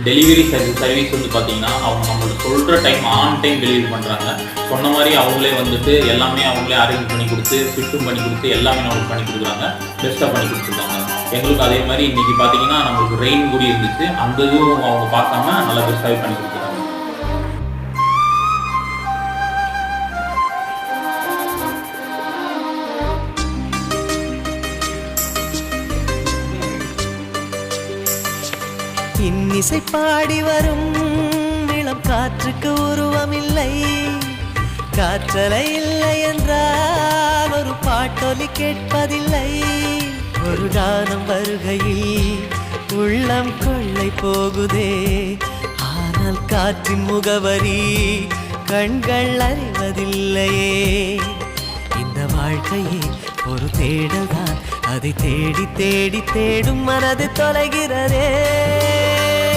Delivery service வந்து பார்த்தீங்கன்னா அவங்க நம்மளுக்கு சொல்கிற டைம் ஆன் டைம் டெலிவரி பண்ணுறாங்க. சொன்ன மாதிரி அவங்களே வந்துட்டு எல்லாமே அவங்களே அரேஞ்ச் பண்ணி கொடுத்து ஷிஃப்ட்டும் பண்ணி கொடுத்து எல்லாமே நம்மளுக்கு பண்ணி கொடுக்குறாங்க. பெஸ்ட்டாக பண்ணி கொடுத்துருக்காங்க. எங்களுக்கு அதே மாதிரி இன்றைக்கி பார்த்தீங்கன்னா நம்மளுக்கு ரெயின் கூடி இருந்துச்சு. அந்த இதுவும் அவங்க பார்க்காம நல்லா பெஸ்ட்டாகவே பண்ணி கொடுத்துருக்காங்க. இன்னிசை பாடி வரும் இளம் காற்றுக்கு உருவமில்லை. காற்றலை இல்லை என்றால் ஒரு பாட்டொலி கேட்பதில்லை. ஒரு கானம் வருகையில் உள்ளம் கொள்ளை போகுதே. ஆனால் காற்றின் முகவரி கண்கள் அறிவதில்லையே. இந்த வாழ்க்கையே ஒரு தேடல்தான். அதை தேடி தேடி தேடும் மனது தொலைகிறதே.